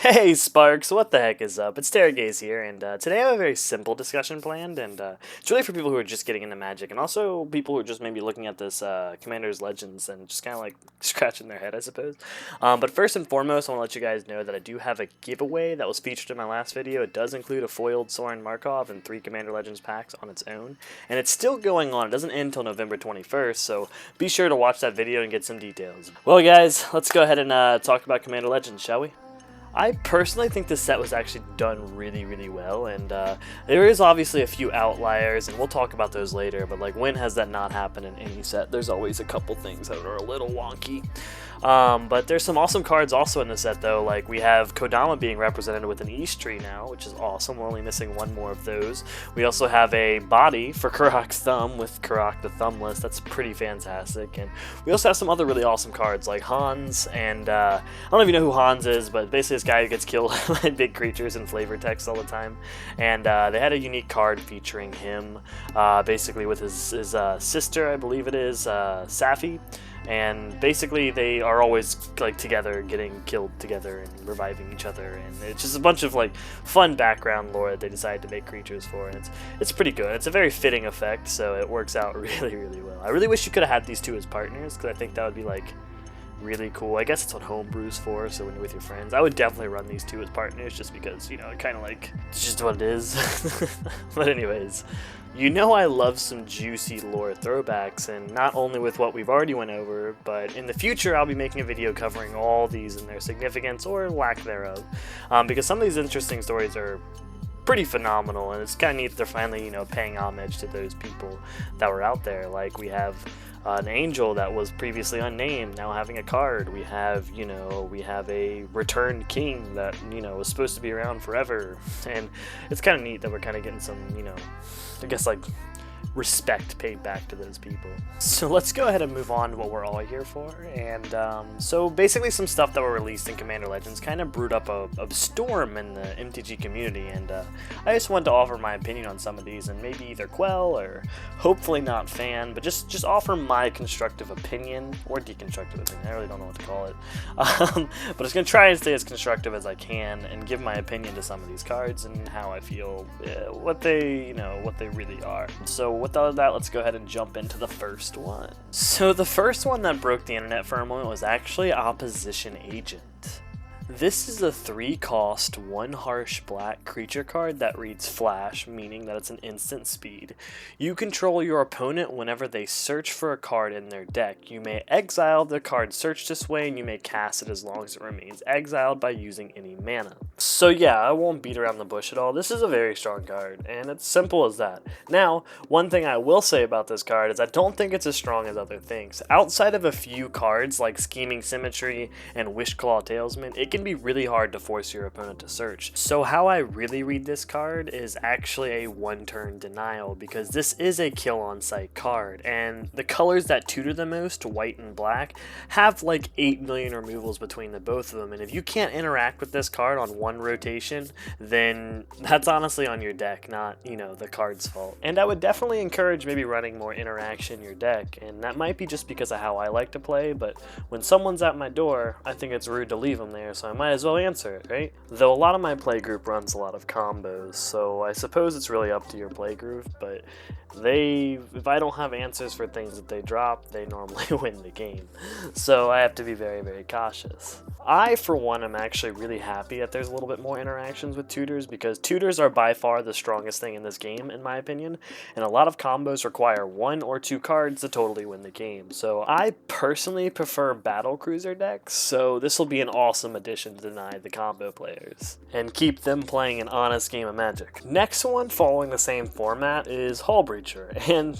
Hey Sparks, what the heck is up? It's Terragaze here, and today I have a very simple discussion planned, and it's really for people who are just getting into Magic, and also people who are just maybe looking at this Commander's Legends and just kind of like scratching their head, I suppose. But first and foremost, I want to let you guys know that I do have a giveaway that was featured in my last video. It does include a foiled Soren Markov and 3 Commander Legends packs on its own, and it's still going on. It doesn't end until November 21st, so be sure to watch that video and get some details. Well guys, let's go ahead and talk about Commander Legends, shall we? I personally think this set was actually done really well, and there is obviously a few outliers, and we'll talk about those later, but like, when has that not happened in any set? There's always a couple things that are a little wonky. But there's some awesome cards also in the set though, like we have Kodama being represented with an East Tree now, which is awesome. We're only missing one more of those. We also have a body for Karak's Thumb with Karak the Thumbless. That's pretty fantastic. And we also have some other really awesome cards like Hans, and I don't know if you know who Hans is, but basically this guy who gets killed by big creatures and flavor text all the time. And they had a unique card featuring him, basically with his sister, I believe it is, Safi. And basically they are always like together, getting killed together and reviving each other, and it's just a bunch of like fun background lore that they decided to make creatures for, and it's pretty good. It's a very fitting effect, so it works out really well. I really wish you could have had these two as partners, because I think that would be like really cool. I guess it's what Homebrew's for, so when you're with your friends, I would definitely run these two as partners, just because, you know, kind of like, it's just what it is. But anyways, you know I love some juicy lore throwbacks, and not only with what we've already went over, but in the future I'll be making a video covering all these and their significance or lack thereof, because some of these interesting stories are pretty phenomenal, and it's kind of neat that they're finally, you know, paying homage to those people that were out there. Like we have an angel that was previously unnamed now having a card. We have, you know, we have a returned king that, you know, was supposed to be around forever, and it's kind of neat that we're kind of getting some, you know, I guess like respect paid back to those people. So let's go ahead and move on to what we're all here for. And so basically some stuff that were released in Commander Legends kind of brewed up a storm in the MTG community, and I just wanted to offer my opinion on some of these, and maybe either quell or hopefully not fan, but just offer my constructive opinion or deconstructive opinion. I really don't know what to call it. But I'm going to try and stay as constructive as I can and give my opinion to some of these cards and how I feel, what they, you know, what they really are. So with all of that, let's go ahead and jump into the first one. So the first one that broke the internet for a moment was actually Opposition Agent. This is a 3-cost, 1 harsh black creature card that reads Flash, meaning that it's an instant speed. You control your opponent whenever they search for a card in their deck. You may exile the card searched this way, and you may cast it as long as it remains exiled by using any mana. So yeah, I won't beat around the bush at all. This is a very strong card, and it's simple as that. Now, one thing I will say about this card is I don't think it's as strong as other things. Outside of a few cards like Scheming Symmetry and Wishclaw Talesman, it can be really hard to force your opponent to search. So how I really read this card is actually a 1-turn denial, because this is a kill on sight card, and the colors that tutor the most, white and black, have like 8 million removals between the both of them, and if you can't interact with this card on one rotation, then that's honestly on your deck, not, you know, the card's fault. And I would definitely encourage maybe running more interaction in your deck, and that might be just because of how I like to play, but when someone's at my door, I think it's rude to leave them there, so I might as well answer it, right? Though a lot of my play group runs a lot of combos, so I suppose it's really up to your play group, but if I don't have answers for things that they drop, they normally win the game. So I have to be very cautious. I, for one, am actually really happy that there's a little bit more interactions with tutors, because tutors are by far the strongest thing in this game, in my opinion, and a lot of combos require 1 or 2 cards to totally win the game. So I personally prefer Battle Cruiser decks, so this will be an awesome addition to deny the combo players and keep them playing an honest game of Magic. Next one, following the same format, is Hull Breacher, and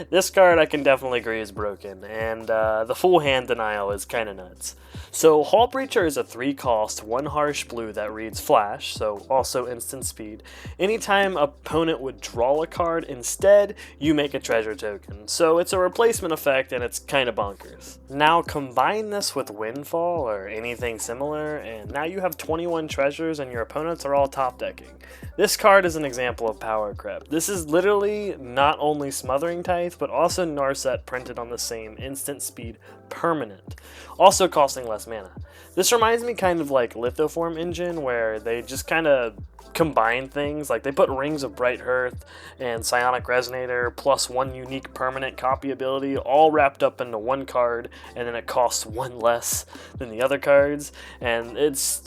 this card I can definitely agree is broken, and the full hand denial is kinda nuts. So Hull Breacher is a 3-cost, 1 harsh blue that reads Flash, so also instant speed. Anytime opponent would draw a card, instead you make a treasure token. So it's a replacement effect, and it's kinda bonkers. Now combine this with Windfall or anything similar, and now you have 21 treasures and your opponents are all top decking. This card is an example of power creep. This is literally not only Smothering Tithe, but also Narset printed on the same instant speed permanent, also costing less mana. This reminds me kind of like Lithoform Engine, where they just kind of combine things. Like they put Rings of Bright Hearth and Psionic Resonator plus one unique permanent copy ability all wrapped up into one card, and then it costs one less than the other cards. And it's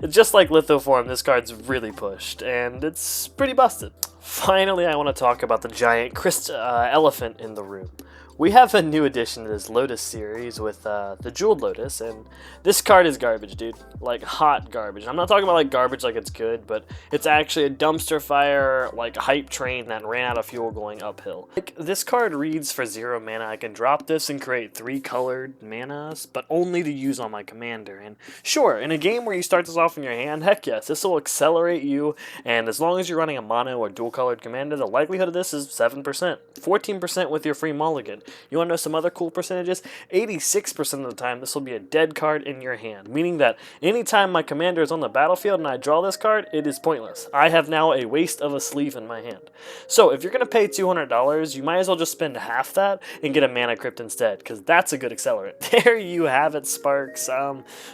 just like Lithoform, this card's really pushed, and it's pretty busted. Finally, I want to talk about the giant elephant in the room. We have a new addition to this Lotus series with the Jeweled Lotus, and this card is garbage, dude. Like, hot garbage. I'm not talking about, like, garbage like it's good, but it's actually a dumpster fire, like, hype train that ran out of fuel going uphill. Like, this card reads for 0 mana. I can drop this and create 3 colored manas, but only to use on my commander. And sure, in a game where you start this off in your hand, heck yes, this will accelerate you, and as long as you're running a mono or dual-colored commander, the likelihood of this is 7%. 14% with your free mulligan. You want to know some other cool percentages? 86% of the time, this will be a dead card in your hand, meaning that anytime my commander is on the battlefield and I draw this card, it is pointless. I have now a waste of a sleeve in my hand. So if you're going to pay $200, you might as well just spend half that and get a Mana Crypt instead, because that's a good accelerant. There you have it, Sparks.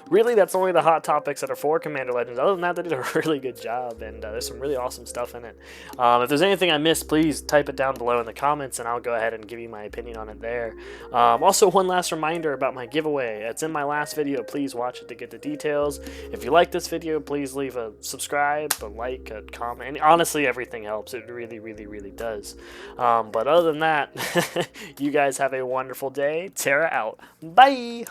Really, that's only the hot topics that are for Commander Legends. Other than that, they did a really good job, and there's some really awesome stuff in it. If there's anything I missed, please type it down below in the comments, and I'll go ahead and give you my opinion on it there. Also, one last reminder about my giveaway. It's in my last video. Please watch it to get the details. If you like this video, please leave a subscribe, a like, a comment, and honestly, everything helps. It really, really, really does. But other than that, you guys have a wonderful day. Tara out. Bye!